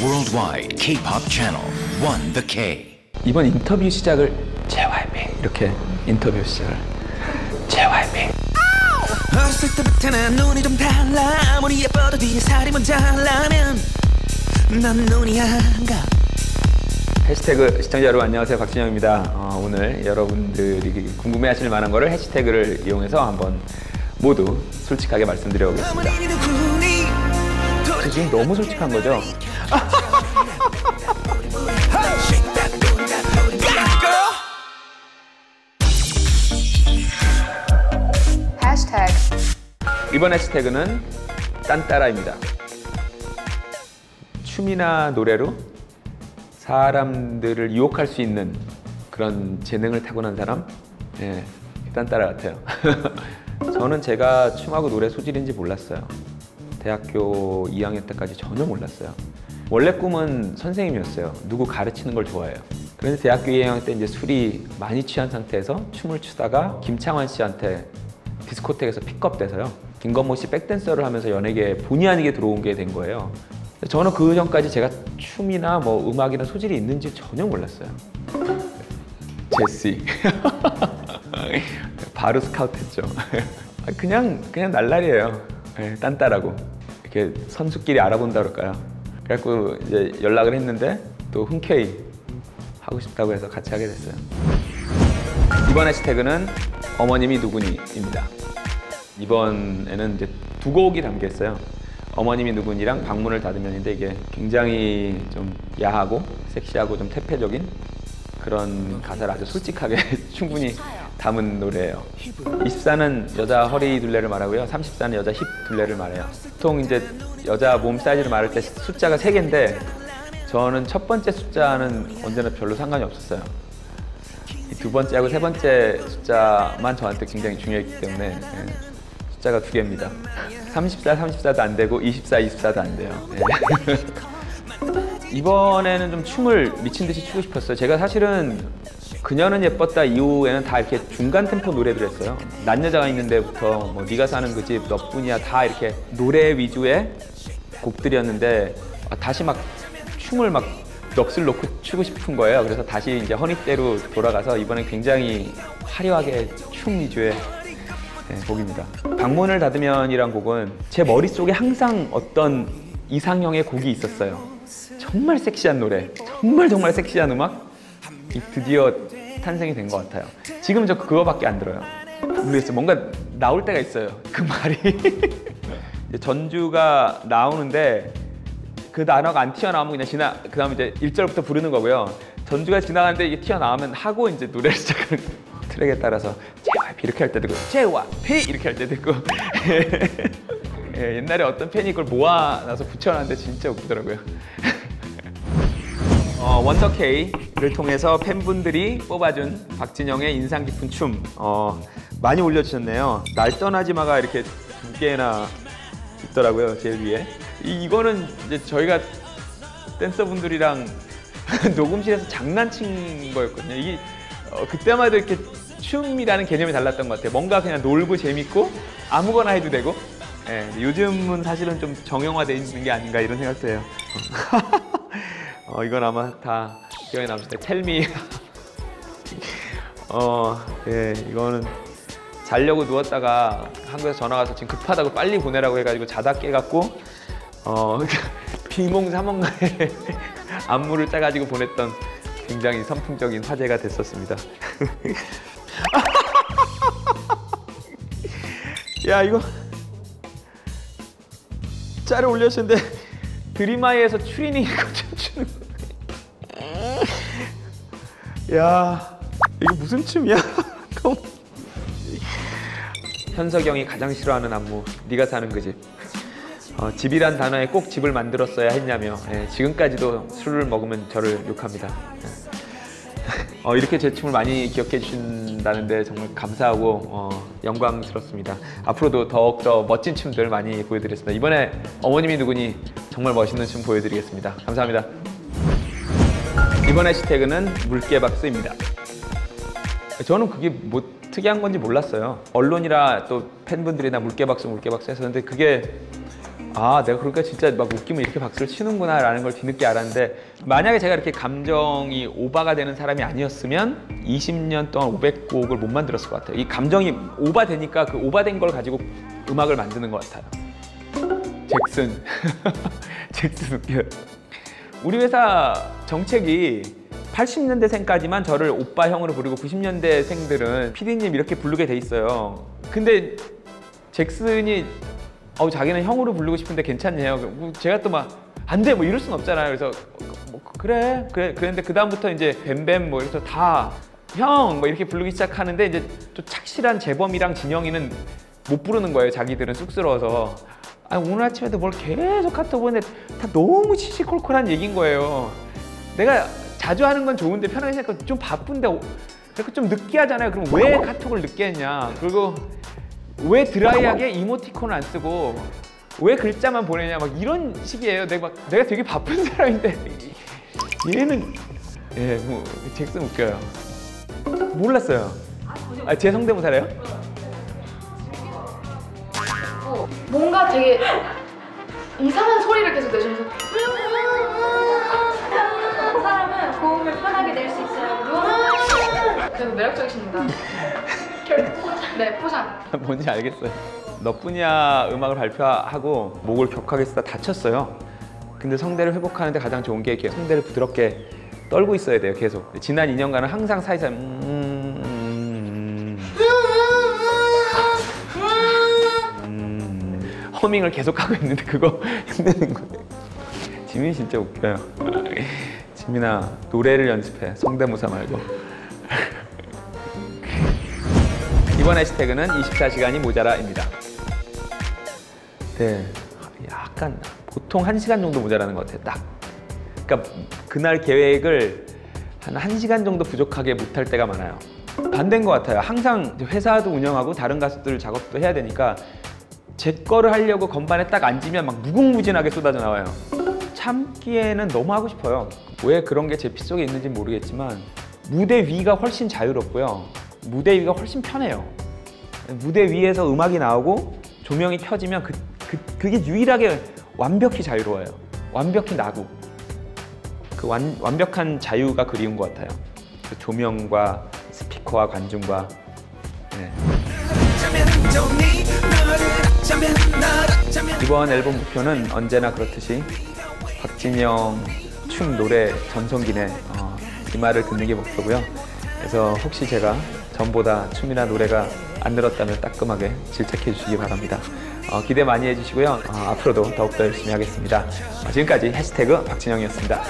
Worldwide K-pop channel, One The K. 이번 인터뷰 시작을 JYP 이렇게 인터뷰 시작을 JYP. 어렸을 때부터는 눈이 좀 달라. 아무리 예뻐도 뒤에 살이 먼저 잘라면 넌 눈이 안 가. 해시태그 시청자 여러분 안녕하세요, 박진영입니다. 오늘 여러분들이 궁금해하실 만한 거를 해시태그를 이용해서 한번 모두 솔직하게 말씀드려 보겠습니다. 지금 너무 솔직한 거죠? 해시태그. 이번 해시태그는 딴따라입니다. 춤이나 노래로 사람들을 유혹할 수 있는 그런 재능을 타고난 사람? 네, 딴따라 같아요. 저는 제가 춤하고 노래 소질인지 몰랐어요. 대학교 2학년 때까지 전혀 몰랐어요. 원래 꿈은 선생님이었어요. 누구 가르치는 걸 좋아해요. 그런데 대학교 2학년 때 이제 술이 많이 취한 상태에서 춤을 추다가 김창완 씨한테 디스코텍에서 픽업돼서요. 김건모 씨 백댄서를 하면서 연예계에 본의 아니게 들어온 게 된 거예요. 저는 그 전까지 제가 춤이나 뭐 음악이나 소질이 있는지 전혀 몰랐어요. 제시. 바로 스카우트했죠. 그냥 날라리예요. 네, 딴따라고. 이렇게 선수끼리 알아본다 그럴까요? 그래갖고 이제 연락을 했는데 또 흔쾌히 하고 싶다고 해서 같이 하게 됐어요. 이번 해시태그는 어머님이 누구니입니다. 이번에는 이제 두 곡이 담겨 있어요. 어머님이 누구니랑 방문을 닫으면인데 이게 굉장히 좀 야하고 섹시하고 좀 태폐적인 그런 가사를 아주 솔직하게 충분히 담은 노래예요. 24는 여자 허리 둘레를 말하고요. 34는 여자 힙 둘레를 말해요. 보통 이제 여자 몸 사이즈를 말할 때 숫자가 3개인데 저는 첫 번째 숫자는 언제나 별로 상관이 없었어요. 두 번째하고 세 번째 숫자만 저한테 굉장히 중요했기 때문에 숫자가 2개입니다. 34, 34도 안 되고 24, 24도 안 돼요. 이번에는 좀 춤을 미친 듯이 추고 싶었어요. 제가 사실은 그녀는 예뻤다 이후에는 다 이렇게 중간 템포 노래들 했어요. 난 여자가 있는 데부터 뭐 네가 사는 그 집, 너뿐이야 다 이렇게 노래 위주의 곡들이었는데 다시 막 춤을 막 넋을 놓고 추고 싶은 거예요. 그래서 다시 이제 허니때로 돌아가서 이번엔 굉장히 화려하게 춤 위주의 곡입니다. 방문을 닫으면이란 곡은 제 머릿속에 항상 어떤 이상형의 곡이 있었어요. 정말 섹시한 노래, 정말 섹시한 음악, 드디어 탄생이 된 것 같아요. 지금 저 그거밖에 안 들어요. 모르겠어요. 뭔가 나올 때가 있어요. 그 말이. 전주가 나오는데 그 단어가 안 튀어나오면 그냥 그 다음에 이제 1절부터 부르는 거고요. 전주가 지나가는데 이게 튀어나오면 하고 이제 노래를 시작하는 거예요. 트랙에 따라서 JYP 이렇게 할 때도 있고 JYP 이렇게 할 때도 있고. 옛날에 어떤 팬이 이걸 모아놔서 붙여놨는데 진짜 웃기더라고요. 원더 K를 통해서 팬분들이 뽑아준 박진영의 인상 깊은 춤 많이 올려주셨네요. 날 떠나지 마가 이렇게 2개나 있더라고요, 제일 위에. 이거는 이제 저희가 댄서분들이랑 녹음실에서 장난친 거였거든요. 이게 그때만 해도 이렇게 춤이라는 개념이 달랐던 것 같아요. 뭔가 그냥 놀고 재밌고 아무거나 해도 되고. 요즘은 사실은 좀 정형화되어 있는 게 아닌가 이런 생각도 해요. 이건 아마 다 기억에 남을 텐데 텔미. 이거는 자려고 누웠다가 한국에서 전화가 와서 지금 급하다고 빨리 보내라고 해가지고 자다 깨갖고 비몽사몽간에 안무를 짜가지고 보냈던 굉장히 선풍적인 화제가 됐었습니다. 야, 이거 짤을 올렸는데 드림아이에서 추리닝 이거 춤추는 거. 야, 이거 무슨 춤이야? 현석영이 가장 싫어하는 안무, 네가 사는 그 집. 집이란 단어에 꼭 집을 만들었어야 했냐며 지금까지도 술을 먹으면 저를 욕합니다. 이렇게 제 춤을 많이 기억해 주신다는데 정말 감사하고 영광스럽습니다. 앞으로도 더욱더 멋진 춤들 많이 보여드리겠습니다. 이번에 어머님이 누구니 정말 멋있는 춤 보여드리겠습니다. 감사합니다. 이번 해시태그는 물개박스입니다. 저는 그게 뭐 특이한 건지 몰랐어요. 언론이라 또 팬분들이나 물개박스 했었는데 그게 아, 내가 그러니까 진짜 막 웃기면 이렇게 박수를 치는구나 라는 걸 뒤늦게 알았는데, 만약에 제가 이렇게 감정이 오바가 되는 사람이 아니었으면 20년 동안 500곡을 못 만들었을 것 같아요. 이 감정이 오바되니까 그 오바된 걸 가지고 음악을 만드는 것 같아요. 잭슨. 잭슨 웃겨요. 우리 회사 정책이 80년대생까지만 저를 오빠 형으로 부르고 90년대생들은 PD님 이렇게 부르게 돼 있어요. 근데 잭슨이 자기는 형으로 부르고 싶은데 괜찮냐요? 제가 또 막 안 돼 뭐 이럴 순 없잖아요. 그래서 뭐 그래 그랬는데 그 다음부터 이제 뱀뱀 뭐 이래서 다 형 뭐 이렇게 부르기 시작하는데, 이제 또 착실한 재범이랑 진영이는 못 부르는 거예요. 자기들은 쑥스러워서. 오늘 아침에도 뭘 계속 카톡 보는데 다 너무 시시콜콜한 얘기인 거예요. 내가 자주 하는 건 좋은데 편하게 생각하면 좀 바쁜데 그렇게 좀 늦게 하잖아요. 그럼 왜 카톡을 늦게 했냐? 그리고 왜 드라이하게 이모티콘을 안 쓰고 왜 글자만 보내냐? 막 이런 식이에요. 내가 되게 바쁜 사람인데 얘는 뭐 잭슨 웃겨요. 몰랐어요. 제 성대모사래요? 뭔가 되게 이상한 소리를 계속 내시면서 사람은 고음을 편하게 낼 수 있어요. 그래서 매력적이십니다. 네, 포장. 뭔지 알겠어요. 너뿐이야 음악을 발표하고 목을 격하게 쓰다 다쳤어요. 근데 성대를 회복하는데 가장 좋은 게 이렇게 성대를 부드럽게 떨고 있어야 돼요. 계속. 지난 2년간은 항상 사이사이 허밍을 계속 하고 있는데 그거 힘드는 거예요. 지민이 진짜 웃겨요. 지민아, 노래를 연습해. 성대모사 말고. 이번 해시태그는 24시간이 모자라입니다. 네, 약간 보통 1시간 정도 모자라는 것 같아요. 딱. 그러니까 그날 계획을 한 1시간 정도 부족하게 못할 때가 많아요. 반대인 것 같아요. 항상 회사도 운영하고 다른 가수들 작업도 해야 되니까 제 거를 하려고 건반에 딱 앉으면 막 무궁무진하게 쏟아져 나와요. 참기에는 너무 하고 싶어요. 왜 그런 게 제 피 속에 있는지 모르겠지만 무대 위가 훨씬 자유롭고요. 무대 위가 훨씬 편해요. 무대 위에서 음악이 나오고 조명이 켜지면 그게 유일하게 완벽히 자유로워요. 완벽히 나고. 그 완벽한 자유가 그리운 것 같아요. 그 조명과 스피커와 관중과. 네. 이번 앨범 목표는 언제나 그렇듯이 박진영 춤 노래 전성기네 이 말을 듣는 게 목표고요. 그래서 혹시 제가 전보다 춤이나 노래가 안 늘었다면 따끔하게 질책해 주시기 바랍니다. 기대 많이 해주시고요. 앞으로도 더욱더 열심히 하겠습니다. 지금까지 해시태그 박진영이었습니다.